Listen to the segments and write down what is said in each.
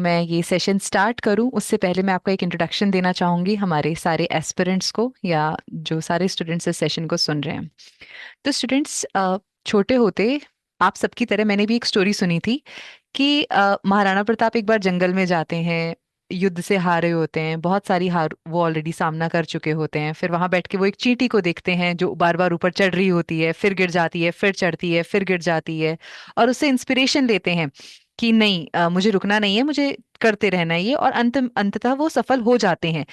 मैं ये session start करूं उससे पहले मैं आपको एक इंट्रोडक्शन देना चाहूँगी हमारे सारे एस्पिरेंट्स को या जो सारे स्टूडेंट्स इस सेशन को सुन रहे हैं। तो स्टूडेंट्स, छोटे होते आप सबकी तरह मैंने भी एक स्टोरी सुनी थी कि महाराणा प्रताप एक बार जंगल में जाते हैं, युद्ध से हारे होते हैं, बहुत सारी हार वो ऑलरेडी सामना कर चुके होते हैं। फिर वहां बैठ के वो एक चींटी को देखते हैं जो बार बार ऊपर चढ़ रही होती है, फिर गिर जाती है, फिर चढ़ती है, फिर गिर जाती है, और उससे इंस्पिरेशन लेते हैं कि नहीं, मुझे रुकना नहीं है, मुझे करते रहना है ये, और अंततः वो सफल हो जाते हैं।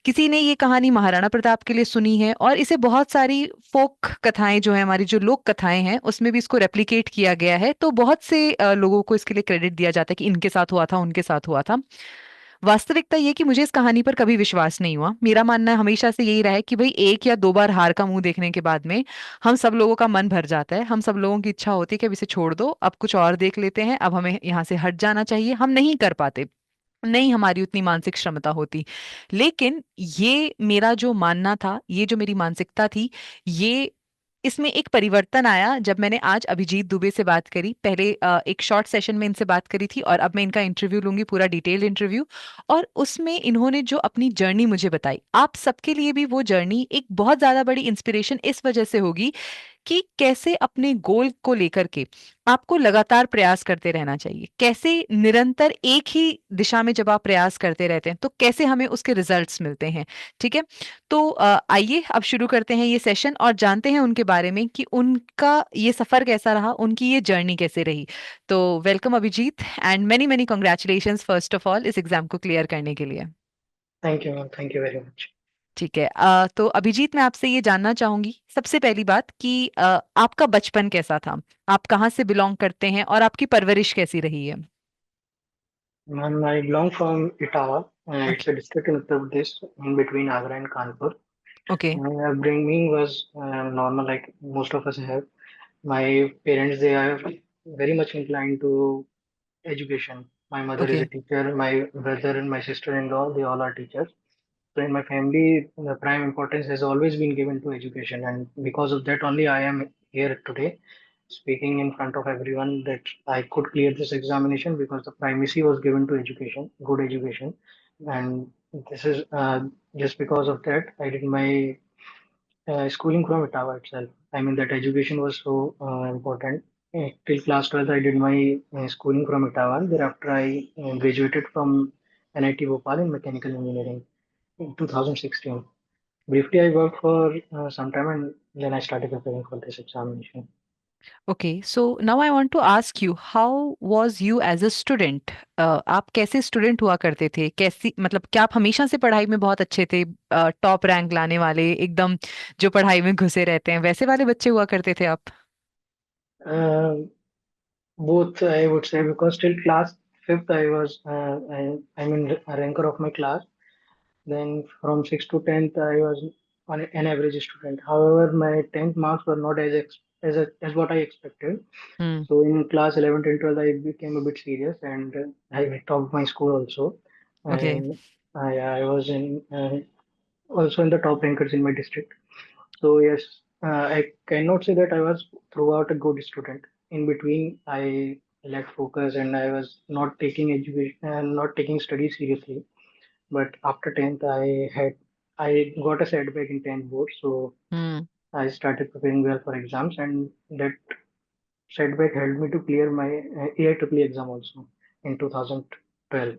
किसी ने ये कहानी महाराणा प्रताप के लिए सुनी है और इसे बहुत सारी फोक कथाएं जो है, हमारी जो लोक कथाएं हैं, उसमें भी इसको रेप्लिकेट किया गया है। तो बहुत से लोगों को इसके लिए क्रेडिट दिया जाता है कि इनके साथ हुआ था, उनके साथ हुआ था। वास्तविकता ये कि मुझे इस कहानी पर कभी विश्वास नहीं हुआ। मेरा मानना हमेशा से यही रहा है कि भाई एक या दो बार हार का मुंह देखने के बाद में हम सब लोगों का मन भर जाता है, हम सब लोगों की इच्छा होती है कि अब इसे छोड़ दो, अब कुछ और देख लेते हैं, अब हमें यहाँ से हट जाना चाहिए। हम नहीं कर पाते, नहीं हमारी उतनी मानसिक क्षमता होती। लेकिन ये मेरा जो मानना था, ये जो मेरी मानसिकता थी, ये इसमें एक परिवर्तन आया जब मैंने आज अभिजीत दुबे से बात करी। पहले एक शॉर्ट सेशन में इनसे बात करी थी और अब मैं इनका इंटरव्यू लूंगी, पूरा डिटेल्ड इंटरव्यू। और उसमें इन्होंने जो अपनी जर्नी मुझे बताई, आप सबके लिए भी वो जर्नी एक बहुत ज्यादा बड़ी इंस्पिरेशन इस वजह से होगी कि कैसे अपने गोल को लेकर के आपको लगातार प्रयास करते रहना चाहिए। कैसे निरंतर एक ही दिशा में जब आप प्रयास करते रहते हैं तो कैसे हमें उसके रिजल्ट्स मिलते हैं। ठीक है, तो आइए अब शुरू करते हैं ये सेशन और जानते हैं उनके बारे में कि उनका ये सफर कैसा रहा, उनकी ये जर्नी कैसे रही। तो welcome Abhijeet, and many many congratulations first of all इस एग्जाम को क्लियर करने के लिए। Thank you ma'am, thank you very much. ठीक है, तो अभिजीत मैं आपसे ये जानना चाहूंगी सबसे पहली बात कि आपका बचपन कैसा था, आप कहाँ से बिलोंग करते हैं और आपकी परवरिश कैसी रही है। Ma'am, I belong from Etawah. Okay. It's a district in Uttar Pradesh, in between Agra and Kanpur. Okay. My upbringing was normal, like most of us have. My parents, they are very much inclined to education. My mother is okay. a teacher. My brother and my sister-in-law, they all are teachers. So in my family, the prime importance has always been given to education, and because of that only I am here today, speaking in front of everyone that I could clear this examination because the primacy was given to education, good education, and this is just because of that I did my schooling from Ottawa itself. I mean that education was so important. Till class 12th, I did my schooling from Ottawa. Thereafter, I graduated from NIT Bhopal in mechanical engineering in 2016. Briefly, I worked for some time and then I started preparing for this examination. Okay, so now I want to ask you, how was you as a student. आप कैसे student हुआ करते थे, कैसी मतलब क्या आप हमेशा से पढ़ाई में बहुत अच्छे थे, टॉप रैंक लाने वाले एकदम, जो पढ़ाई में घुसे रहते हैं वैसे वाले बच्चे हुआ करते थे आप। Uh, Both, I would say, because till class fifth, I was, I mean, a ranker of my class. Then from sixth to tenth, I was an average student. However, my tenth marks were not as what I expected. Hmm. So in class 11th and 12th, I became a bit serious and I topped my school also. Okay. And I was in also in the top rankers in my district. So yes, I cannot say that I was throughout a good student. In between, I lacked focus and I was not taking education and not taking studies seriously. But after 10th, I got a setback in 10th board, so hmm. I started preparing well for exams, and that setback helped me to clear my AIEEE exam also in 2012.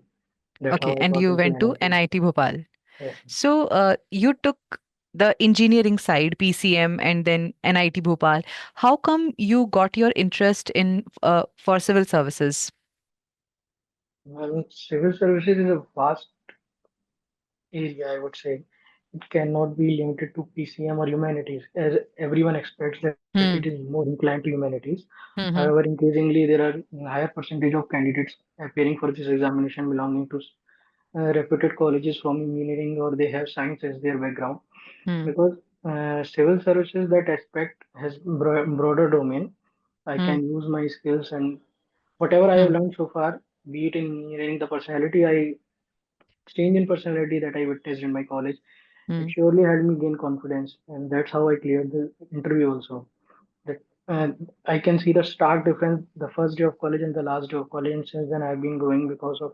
That's Okay, how I and got you into went to NIT. NIT Bhopal. Yes. So you took the engineering side, PCM, and then NIT Bhopal. How come you got your interest in for civil services? Well, civil services is a vast area, I would say. It cannot be limited to PCM or humanities, as everyone expects that it is Hmm. more inclined to humanities. However, Hmm. increasingly, there are a higher percentage of candidates appearing for this examination belonging to reputed colleges from engineering or they have science as their background. Hmm. Because civil services, that aspect has broader domain. I Hmm. can use my skills and whatever I have Hmm. learned so far, be it in engineering, the personality I change in personality that I witnessed in my college, it Hmm. surely helped me gain confidence, and that's how I cleared the interview also. That I can see the stark difference the first day of college and the last day of college, and since then I've been growing because of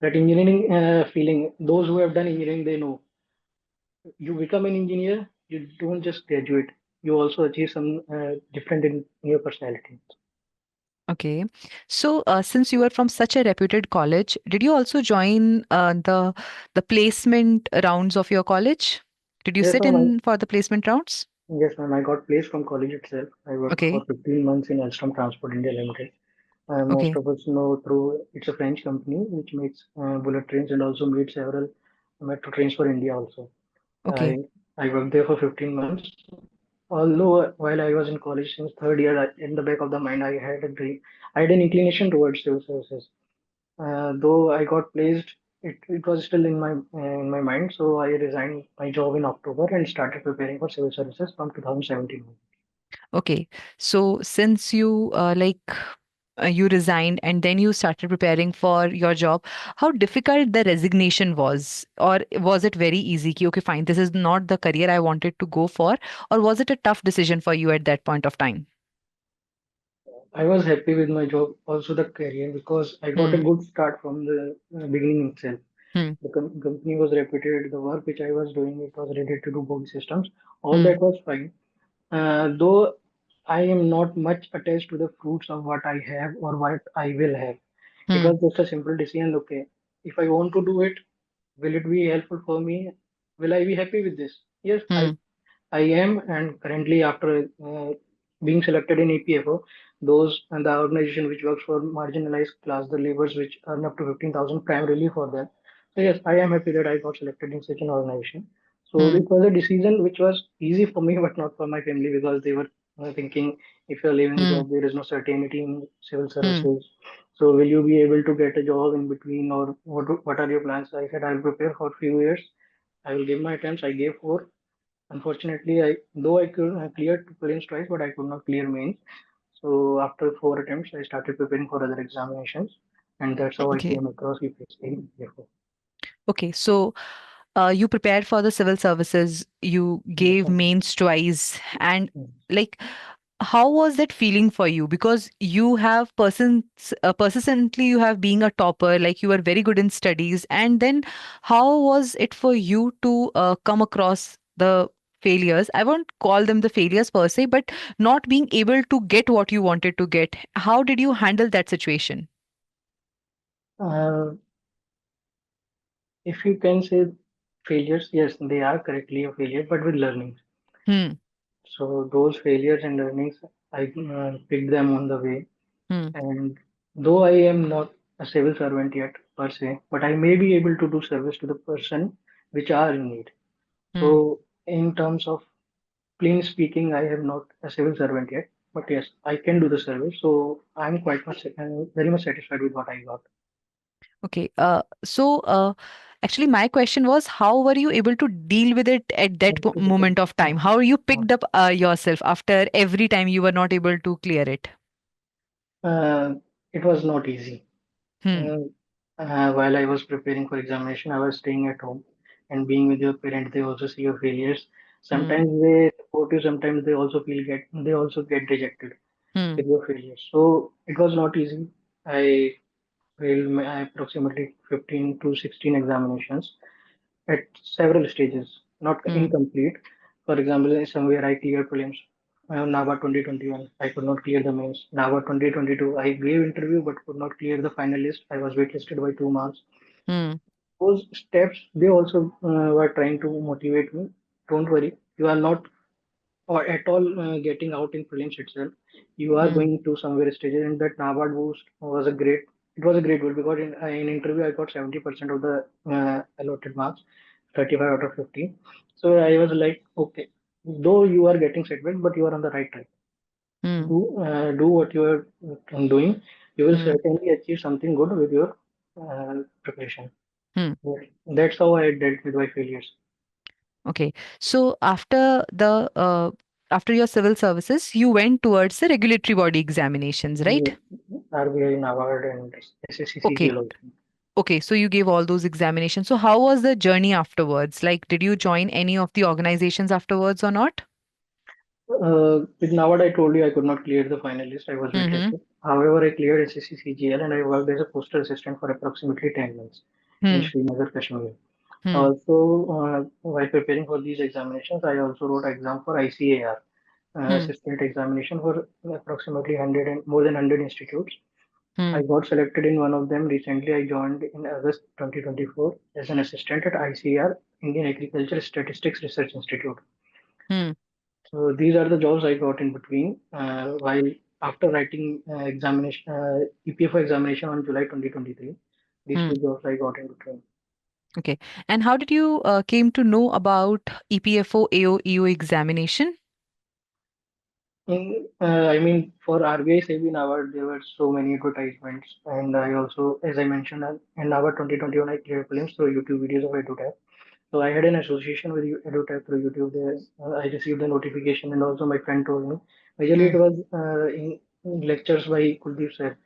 That engineering feeling, those who have done engineering, they know you become an engineer, you don't just graduate, you also achieve some different in your personality. Okay. So, since you were from such a reputed college, did you also join the placement rounds of your college? Did you Yes, sit ma'am. in for the placement rounds? Yes, ma'am. I got placed from college itself. I worked for Okay. 15 months in Alstom Transport India Limited. Most Okay. of us know through it's a French company which makes bullet trains and also made several metro trains for India also. Okay. I worked there for 15 months. Although while I was in college since third year, in the back of the mind, I had a dream. I had an inclination towards civil services. Though I got placed, it was still in my mind. So I resigned my job in October and started preparing for civil services from 2017. Okay. So, since you you resigned and then you started preparing for your job, how difficult the resignation was, or was it very easy? Ki, okay, fine, this is not the career I wanted to go for, or was it a tough decision for you at that point of time? I was happy with my job, also the career, because I got a Hmm. good start from the beginning itself. Hmm. The company was reputed, the work which I was doing, it was related to body systems. All Hmm. that was fine. Though I am not much attached to the fruits of what I have or what I will have. It Hmm. was just a simple decision. Okay, if I want to do it, will it be helpful for me? Will I be happy with this? Yes, Hmm. I am, and currently after being selected in EPFO, those and the organization which works for marginalized class, the laborers which earn up to 15,000 primarily for them. So yes, I am happy that I got selected in such an organization. So Hmm. it was a decision which was easy for me, but not for my family because they were thinking if you're leaving the Hmm. job, there is no certainty in civil Hmm. services. So will you be able to get a job in between, or what are your plans? I said I'll prepare for a few years. I will give my attempts. I gave four. Unfortunately, though I could I cleared prelims twice, but I could not clear mains. So after four attempts, I started preparing for other examinations, and that's how I Okay. came across UPSC EPFO. Okay. So, you prepared for the civil services, you Yes, gave ma'am. mains twice, and Mm. like, how was that feeling for you? Because you have persistently, you have being a topper, like you were very good in studies, and then how was it for you to come across the failures? I won't call them the failures per se, but not being able to get what you wanted to get. How did you handle that situation? Uh, if you can say failures, yes, they are correctly a failure, but with learning. Hmm. So those failures and learnings, I picked them on the way. Hmm. And though I am not a civil servant yet per se, but I may be able to do service to the person which are in need. Hmm. So in terms of plain speaking, I am not a civil servant yet, but yes, I can do the service. So I'm quite much, very much satisfied with what I got. Okay. Actually, my question was, how were you able to deal with it at that moment of time? How you picked up yourself after every time you were not able to clear it? Uh, it was not easy. Hmm. Uh, while I was preparing for examination, I was staying at home and being with your parents. They also see your failures. Hmm. Sometimes they support you. Sometimes they also get rejected Hmm. with your failures. So it was not easy. I failed approximately 15 to 16 examinations at several stages, not Hmm. incomplete. For example, somewhere I cleared prelims. NAVA 2021, I could not clear the mains. NAVA 2022, I gave interview but could not clear the final list. I was waitlisted by 2 months. Hmm. Those steps, they also were trying to motivate me. Don't worry, you are not or at all getting out in prelims itself. You are Hmm. going to somewhere stages, and that NABARD boost was a great. It was a great goal because in interview I got 70% of the allotted marks, 35 out of 50. So I was like, okay, though you are getting setback, but you are on the right track. Hmm. Do what you are doing. You will Hmm. certainly achieve something good with your preparation. Hmm. That's how I dealt with my failures. Okay. So after your civil services, you went towards the regulatory body examinations, right? Yes, RBI, NABARD, and Okay. SSC also. Okay, so you gave all those examinations. So how was the journey afterwards? Like, did you join any of the organizations afterwards or not? With Nawad, I told you I could not clear the final list. I was Mm-hmm. waitlisted. However, I cleared SSC CGL and I worked as a postal assistant for approximately 10 months in Hmm. Srinagar, Kashmir. Hmm. Also, while preparing for these examinations, I also wrote exam for ICAR, Hmm. assistant examination for approximately 100 and more than 100 institutes. I Hmm. got selected in one of them. Recently, I joined in August 2024 as an assistant at ICR, Indian Agriculture Statistics Research Institute. Hmm. So these are the jobs I got in between. While after writing examination, EPFO examination on July 2023, these Hmm. two jobs I got in between. Okay. And how did you came to know about EPFO AO EO examination? I mean, for RBI SEBI Award, there were so many advertisements, and I also, as I mentioned, in our 2021, I cleared films through YouTube videos of EduTap. So I had an association with EduTap through YouTube. There, I received a notification, and also my friend told me. Majorly, Hmm. it was in lectures by Kuldeep sir.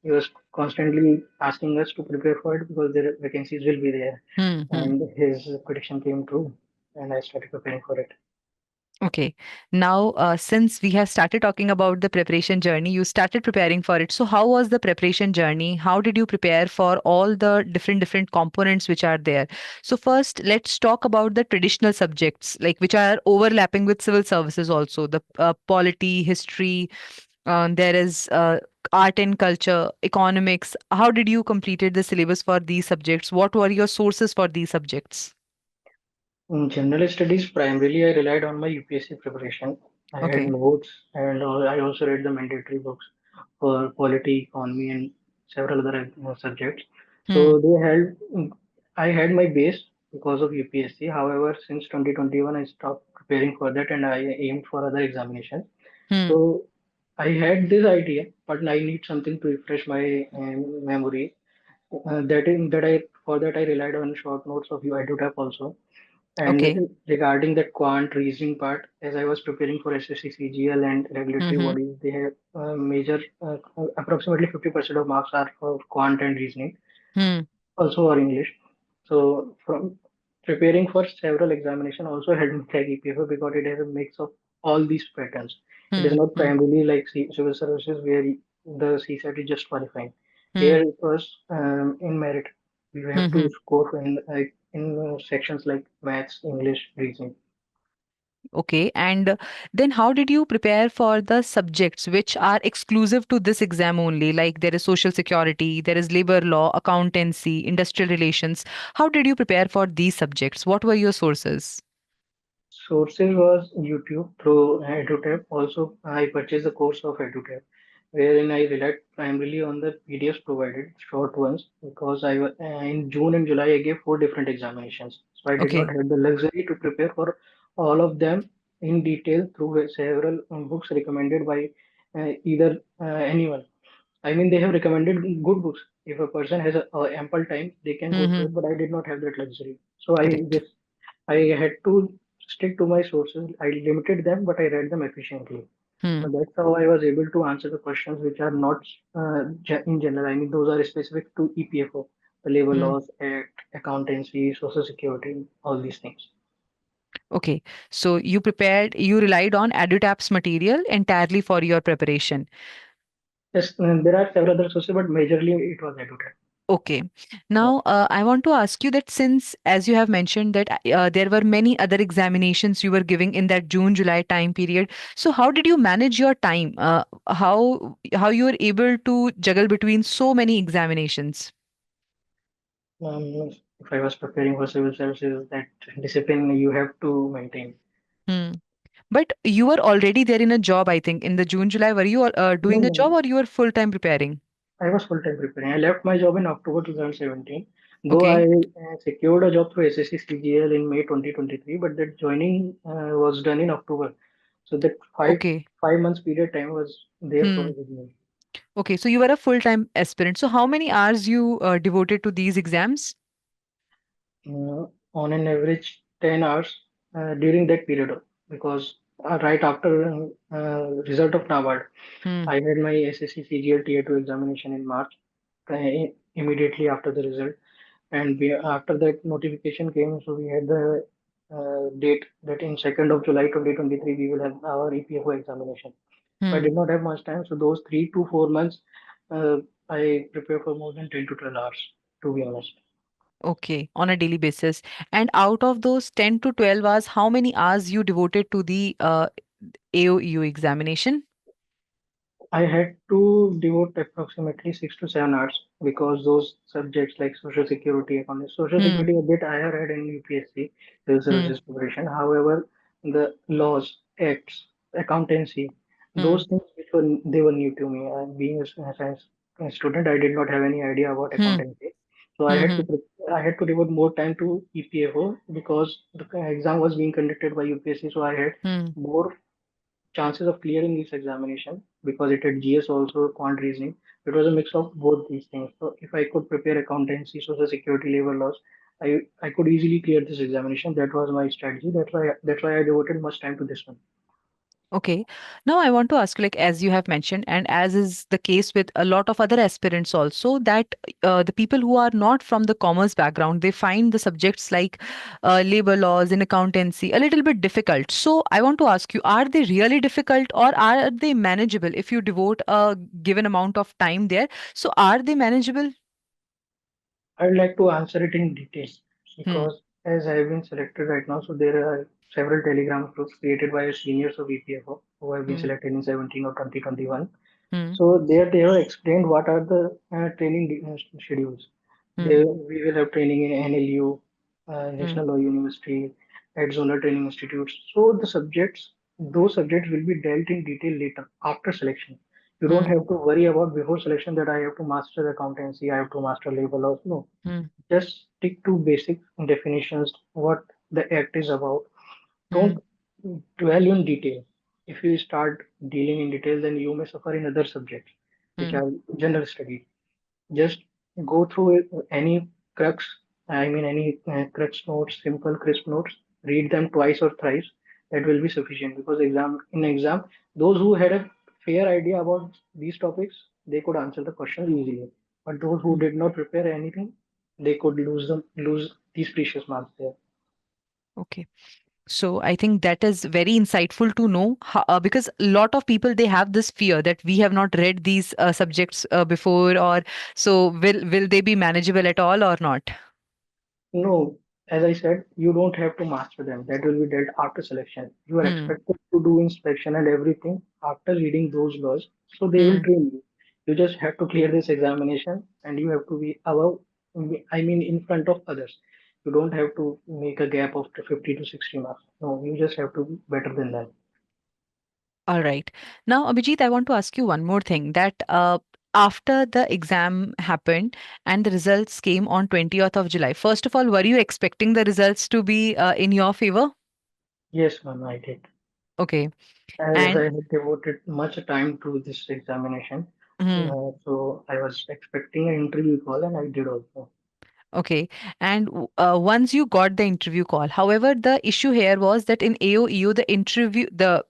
He was constantly asking us to prepare for it because their vacancies will be there, Hmm. Hmm. and his prediction came true, and I started preparing for it. Okay. Now, since we have started talking about the preparation journey, you started preparing for it. So, how was the preparation journey? How did you prepare for all the different components which are there? So, first, let's talk about the traditional subjects, like which are overlapping with civil services also. The polity, history. There is art and culture, economics. How did you completed the syllabus for these subjects? What were your sources for these subjects? In general studies, primarily I relied on my UPSC preparation. I had Okay. notes and I also read the mandatory books for polity, economy, and several other subjects. Hmm. So they helped. I had my base because of UPSC. However, since 2021, I stopped preparing for that and I aimed for other examinations. Hmm. So I had this idea, but I need something to refresh my memory. That I for that I relied on short notes of EduTap also. Okay. And regarding that quant reasoning part, as I was preparing for SSC, CGL, and regulatory Mm-hmm. bodies, they have major approximately 50% of marks are for quant and reasoning, Hmm. also for English. So from preparing for several examination also helped me crack EPFO because it has a mix of all these patterns. It is Hmm. not Hmm. primarily like civil services where the CSAT is just qualifying. Hmm. Here it was in merit. You have to Hmm. score in sections like maths, English, reasoning. Okay. And then how did you prepare for the subjects which are exclusive to this exam only? Like there is social security, there is labor law, accountancy, industrial relations. How did you prepare for these subjects? What were your sources? Sources was YouTube through EduTap. Also, I purchased the course of EduTap, wherein I relied primarily on the PDFs provided, short ones, because in June and July I gave four different examinations, so I did not Okay. have the luxury to prepare for all of them in detail through several books recommended by either anyone. I mean, they have recommended good books. If a person has ample time, they can go through Mm-hmm. it. But I did not have that luxury, so Correct. I had to stick to my sources. I limited them, but I read them efficiently. Hmm. So that's how I was able to answer the questions which are not in general. I mean, those are specific to EPFO, the Labor Hmm. Laws Act, accountancy, Social Security, all these things. Okay. So you relied on EduTap's material entirely for your preparation. Yes, there are several other sources, but majorly it was EduTech. Okay. Yeah. Now, I want to ask you that since, as you have mentioned, that there were many other examinations you were giving in that June, July time period. So, how did you manage your time? How you were able to juggle between so many examinations? If I was preparing for civil services, that discipline you have to maintain. Hmm. But you were already there in a job, I think, in the June, July. Were you No, doing a job no, or you were full time preparing? I was full-time preparing. I left my job in October 2017, though I Okay. secured a job through SSC CGL in May 2023, but that joining was done in October. So that Okay. 5 months period time was there for Hmm. me. Okay. So you were a full time aspirant. So how many hours you devoted to these exams? On an average 10 hours during that period because right after result of NABARD, Hmm. I had my SSC CGL Tier 2 examination in March, immediately after the result. And after that notification came, so we had the date that in 2nd of July 2023 we will have our EPFO examination. So I Hmm. did not have much time. So those 3 to 4 months, uh, I prepare for more than 10 to 12 hours, to be honest. Okay, on a daily basis. And out of those 10 to 12 hours, how many hours you devoted to the AOEO examination? I had to devote approximately 6 to 7 hours because those subjects like social Hmm. security a bit higher had in UPSC, civil Hmm. services preparation. However, the laws, acts, accountancy, Hmm. those things which were they were new to me. Being a science student, I did not have any idea about Hmm. accountancy, so Hmm. I had to devote more time to EPFO because the exam was being conducted by UPSC. So I had Hmm. more chances of clearing this examination because it had GS also quant reasoning. It was a mix of both these things. So if I could prepare accountancy, social security, labor laws, I could easily clear this examination. That was my strategy. That's why I devoted much time to this one. Okay. Now I want to ask you, like, as you have mentioned, and as is the case with a lot of other aspirants also, that the people who are not from the commerce background, they find the subjects like labor laws and accountancy a little bit difficult. So I want to ask you, are they really difficult or are they manageable if you devote a given amount of time there? So are they manageable? I'd like to answer it in detail Hmm. because as I have been selected right now, so there are several Telegram groups created by seniors of EPFO who have been Hmm. selected in 17 or 2021. Hmm. So there they have explained what are the schedules. Hmm. We will have training in NLU, Hmm. National Law University, at zonal training institutes. So those subjects will be dealt in detail later after selection. You don't Hmm. have to worry about before selection that I have to master accountancy, I have to master labor laws. No, Hmm. just stick to basic definitions, what the act is about. Hmm. Don't dwell in detail. If you start dealing in detail, then you may suffer in other subjects, which Hmm. are general studies. Just go through any crux, any crux notes, simple crisp notes, read them twice or thrice. That will be sufficient because exam, those who had a fair idea about these topics, they could answer the question easily. But those who Hmm. did not prepare anything, they could lose these precious marks there. Okay. So I think that is very insightful to know because a lot of people they have this fear that we have not read these subjects before, or so will they be manageable at all or not? No, as I said, you don't have to master them. That will be dealt after selection. You are Hmm. expected to do inspection and everything after reading those laws. So they will Hmm. train you. You just have to clear this examination and you have to be above, in front of others. You don't have to make a gap of 50 to 60 marks. No, you just have to be better than them. All right. Now, Abhijit, I want to ask you one more thing that after the exam happened and the results came on 20th of July, first of all, were you expecting the results to be in your favor? Yes, ma'am, I did. Okay. As I And had devoted much time to this examination, hmm. so I was expecting an interview call and I did also. Okay. And once you got the interview call, however, the issue here was that in AOEO, the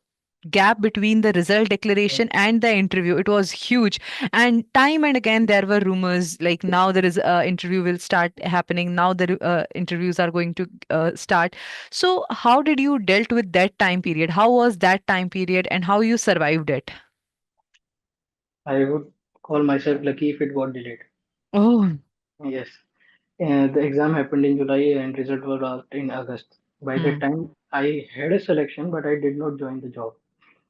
gap between the result declaration and the interview, it was huge. And time and again, there were rumors like now there is interview will start happening. Now the interviews are going to start. So how did you dealt with that time period? How was that time period and how you survived it? I would call myself lucky if it got delayed. Oh. Yes. The exam happened in July and result was out in August. By that Hmm. time, I had a selection, but I did not join the job.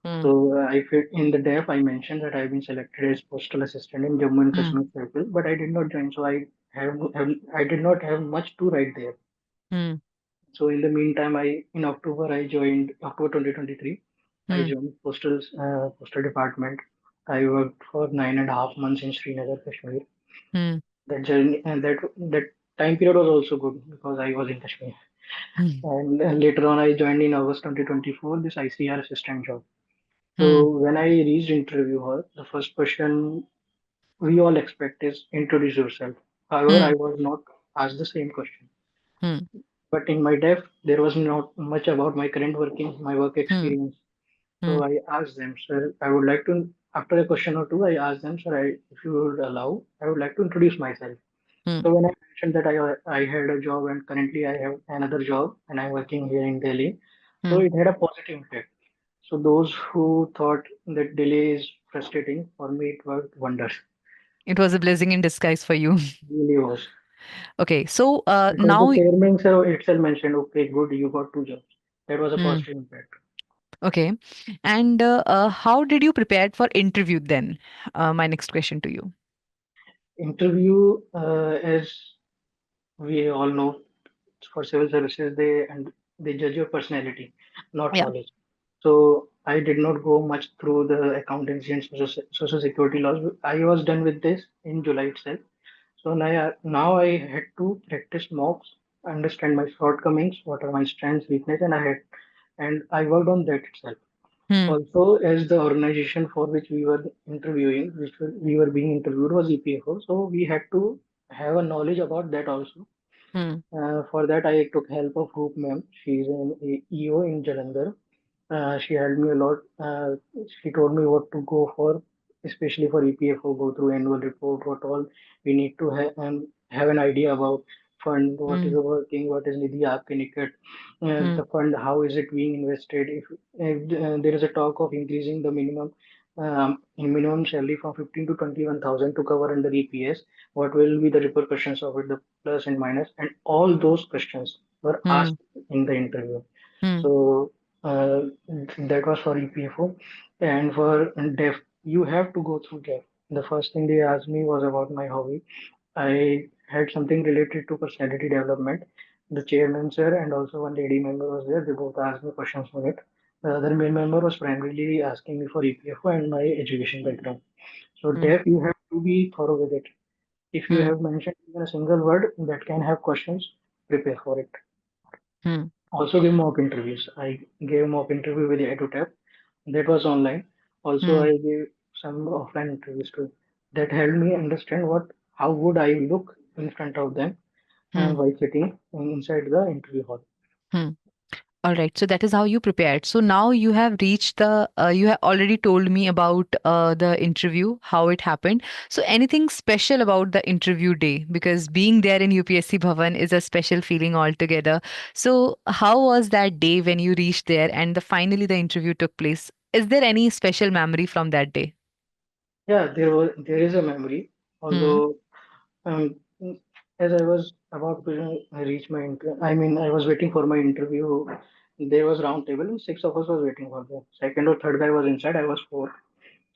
Hmm. So I fit in the DEF. I mentioned that I've been selected as postal assistant in Jammu and Hmm. Kashmir Circle, but I did not join. So I did not have much to write there. Hmm. So in the meantime, in October I joined October 2023. I Hmm. joined postal department. I worked for 9.5 months in Srinagar, Kashmir. Hmm. That journey and that time period was also good because I was in Kashmir. Hmm. And later on, I joined in August 2024 this ICR assistant job. Hmm. So when I reached interview hall, the first question we all expect is introduce yourself. However, Hmm. I was not asked the same question. Hmm. But in my def, there was not much about my current working, my work Hmm. experience. Hmm. So I asked them, sir, I would like to, after a question or two, I asked them, sir, if you would allow, I would like to introduce myself. Hmm. So when I mentioned that I had a job and currently I have another job and I'm working here in Delhi, so Hmm. it had a positive impact. So those who thought that delay is frustrating, for me it worked wonders. It was a blessing in disguise for you. Really was. Okay, so Because the now, chairman sir itself mentioned, okay, good, you got two jobs. That was a hmm, positive impact. okay, and how did you prepare for interview then? My next question to you. Interview, as we all know, for civil services, they judge your personality, not Yeah. knowledge. So I did not go much through the accountancy and social security laws. I was done with this in July itself. So now I had to practice mocks, understand my shortcomings, what are my strengths, weakness, and I worked on that itself. Hmm. Also, as the organization for which we were interviewing, we were being interviewed was EPFO, so we had to have a knowledge about that also. Hmm. For that, I took help of Hoop ma'am. She's an EO in Jalandhar. She helped me a lot. She told me what to go for, especially for EPFO, go through annual report, what all we need to have an idea about fund, what is Hmm. the working, what is Nidhi Aapke Nikat, Hmm. the fund, how is it being invested. If there is a talk of increasing the minimum salary from 15 to 21,000 to cover under EPS, what will be the repercussions of it, the plus and minus, and all those questions were Hmm. asked in the interview. Hmm. So uh, that was for EPFO. And for DEF, you have to go through DEF. The first thing they asked me was about my hobby. I had something related to personality development. The chairman sir and also one lady member was there. They both asked me questions on it. The other main member was primarily asking me for EPFO and my education background. So Hmm. DEF, you have to be thorough with it. If you Hmm. have mentioned even a single word that can have questions, prepare for it. Hmm. Also give mock interviews. I gave mock interview with the EduTap. That was online. Also, Hmm. I gave some offline interviews too. That helped me understand how would I look in front of them Hmm. while sitting inside the interview hall. Hmm. All right, so that is how you prepared. So now you have reached you have already told me about the interview, how it happened. So anything special about the interview day? Because being there in UPSC Bhavan is a special feeling altogether. So how was that day when you reached there and finally the interview took place? Is there any special memory from that day? Yeah, there is a memory. Hmm. Although um, as I was about to reach I mean I was waiting for my interview. There was round table and six of us was waiting for the second or third guy was inside. I was fourth.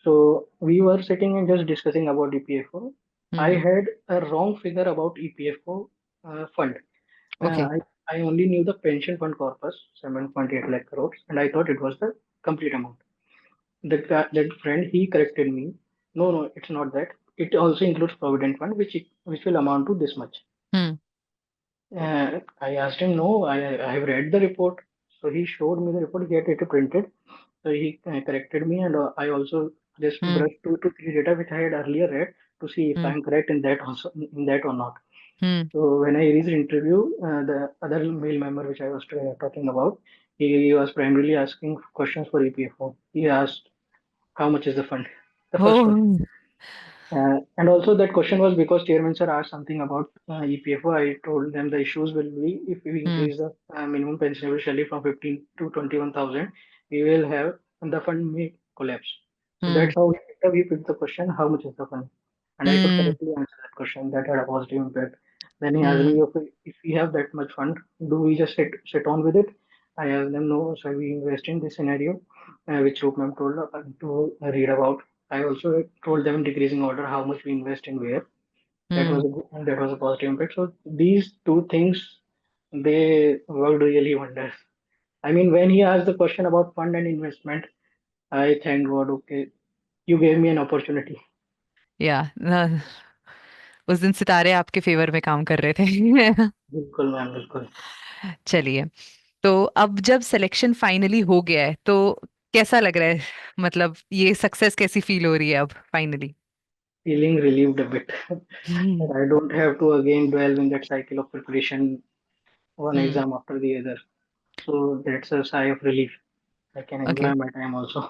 So we were sitting and just discussing about EPFO. I Hmm. had a wrong figure about EPFO fund. Okay. I only knew the pension fund corpus, 7.8 lakh crores, and I thought it was the complete amount. That friend, he corrected me. No, no, it's not that. It also includes provident fund, which will amount to this much. Hmm. I asked him, no, I have read the report. So he showed me the report, he had it printed. So he corrected me, and I also just Hmm. brushed two to three data which I had earlier read to see if Hmm. I'm correct in that also in that or not. Hmm. So when I reached interview, the other male member which I was talking about, he was primarily asking questions for EPFO. He asked how much is the fund, the first question. Oh. And also that question was because Chairman sir asked something about EPFO. I told them the issues will be if we Hmm. increase the minimum pensionable salary from 15 to 21,000, we will have the fund may collapse. So Hmm. that's how we picked the question, how much is the fund? And I could Hmm. correctly answer that question. That had a positive impact. Then he asked Hmm. me if we have that much fund, do we just sit on with it? I asked them no, so we invest in this scenario, which Roop ma'am told to read about. I also told them in decreasing order how much we invest in where. Hmm. That was a positive impact. So these two things they worked really wonders. I mean, when he asked the question about fund and investment, I thank God. Okay, you gave me an opportunity. या उस दिन सितारे आपके favour में काम कर रहे थे बिल्कुल मैम बिल्कुल. चलिए तो अब जब सिलेक्शन फाइनली हो गया है तो कैसा लग रहा है मतलब ये सक्सेस कैसी फील हो रही है अब finally Feeling relieved a bit. That I don't have to again dwell in that cycle of preparation, one hmm exam after the other. So that's a sigh of relief. I can okay enjoy my time also.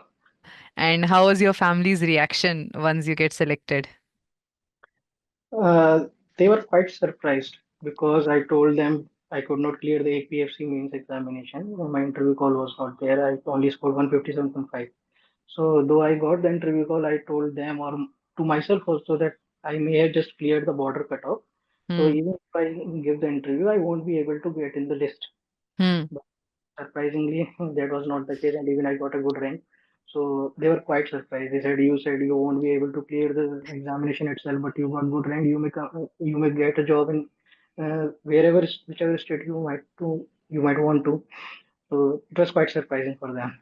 And how was your family's reaction once you get selected Uh, they were quite surprised because I told them. I could not clear the APFC means examination. My interview call was not there. I only scored 157.5. So though I got the interview call, I told them or to myself also that I may have just cleared the border cutoff. So Hmm. even if I give the interview, I won't be able to get in the list. Hmm. But surprisingly, that was not the case, and even I got a good rank. So they were quite surprised. They said you won't be able to clear the examination itself, but you got good rank. You may get a job in wherever whichever state you might want to. So it was quite surprising for them.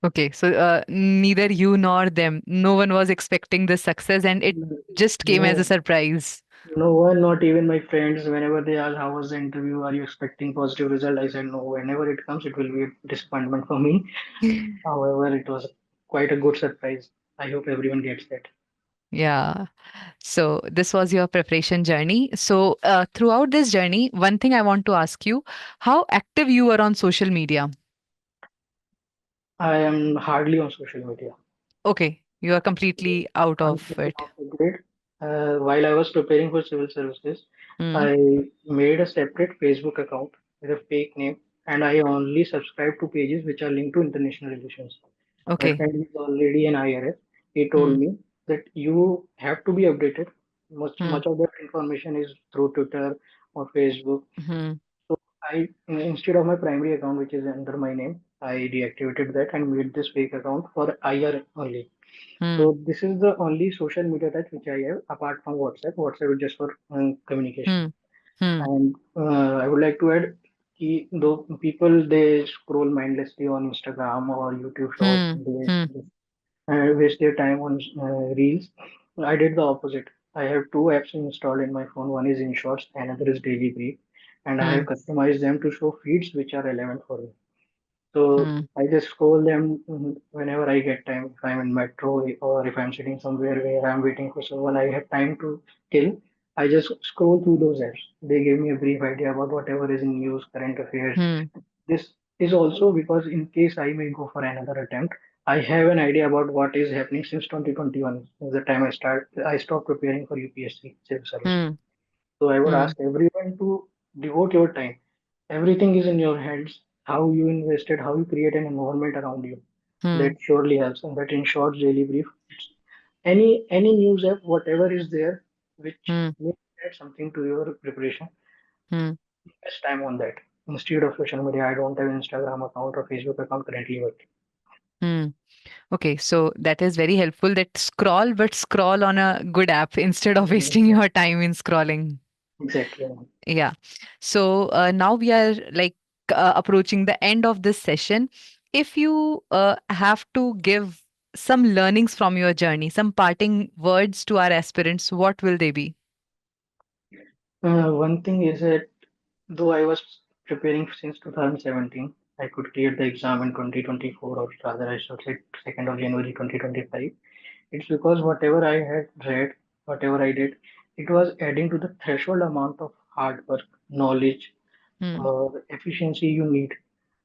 Okay, so neither you nor them, no one was expecting this success, and it just came as a No, surprise. no one, not even my friends, whenever they ask how was the interview, are you expecting positive result? I said no. Whenever it comes, it will be a disappointment for me. However, it was quite a good surprise. I hope everyone gets that. Yeah. So this was your preparation journey. So throughout this journey, one thing I want to ask you, how active you were on social media? I am hardly on social media. Okay, you are completely out I'm of thinking it. of the grade. While I was preparing for civil services, Hmm. I made a separate Facebook account with a fake name, and I only subscribe to pages which are linked to international relations. My Okay. friend is already an IRS. He told Hmm. me that you have to be updated. Hmm. Much of that information is through Twitter or Facebook. Hmm. So I instead of my primary account, which is under my name, I deactivated that and made this fake account for IR only. Hmm. So this is the only social media touch which I have apart from WhatsApp. WhatsApp is just for communication. Hmm. Hmm. And I would like to add, though people they scroll mindlessly on Instagram or YouTube Shorts, Hmm. they Hmm. just waste their time on reels. I did the opposite. I have two apps installed in my phone. One is InShorts, another is Daily Brief, and I have Hmm. customized them to show feeds which are relevant for me. So Hmm. I just scroll them whenever I get time. If I'm in metro or if I'm sitting somewhere where I'm waiting for someone, I have time to kill. I just scroll through those apps. They give me a brief idea about whatever is in news, current affairs. Hmm. This is also because in case I may go for another attempt, I have an idea about what is happening since 2021. Since the time I stopped preparing for UPSC civil service. Hmm. So I would Hmm. ask everyone to devote your time. Everything is in your hands. How you invest it, how you create an environment around you. Hmm. That surely helps. And that in short, daily brief. Any news app, whatever is there, which Hmm. may add something to your preparation, Hmm. invest time on that. Instead of social media, I don't have Instagram account or Facebook account currently, but Hmm. Okay, so that is very helpful that scroll, but scroll on a good app instead of wasting your time in scrolling. exactly. Yeah. So now we are like approaching the end of this session. If you have to give some learnings from your journey, some parting words to our aspirants, what will they be? One thing is that though I was preparing since 2017, I could clear the exam in 2024, or rather, I should say 2nd of January 2025. It's because whatever I had read, whatever I did, it was adding to the threshold amount of hard work, knowledge, Hmm. or efficiency you need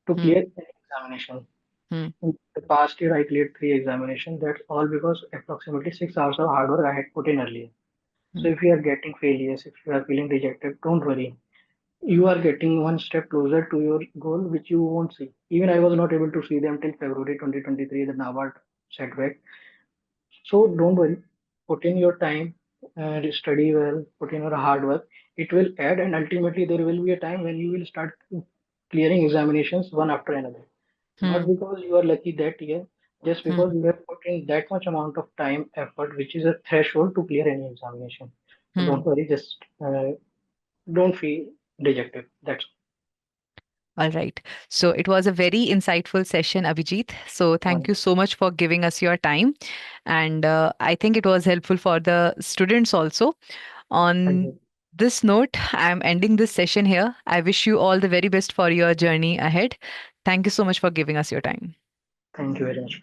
to Hmm. clear an examination. Hmm. In the past year, I cleared three examinations. That's all because approximately 6 hours of hard work I had put in earlier. So Hmm. if you are getting failures, if you are feeling rejected, don't worry. You are getting one step closer to your goal, which you won't see. Even I was not able to see them till February 2023, the NABARD setback. So don't worry, put in your time and study well, put in your hard work. It will add, and ultimately, there will be a time when you will start clearing examinations one after another. Not Hmm. because you are lucky that year, just Hmm. because you have put in that much amount of time, effort, which is a threshold to clear any examination. So Hmm. don't worry, just don't feel dejected. That's All right. So it was a very insightful session, Abhijit. So thank all. you so much for giving us your time. And I think it was helpful for the students also. Thank On you. this note, I'm ending this session here. I wish you all the very best for your journey ahead. Thank you so much for giving us your time. Thank you very much.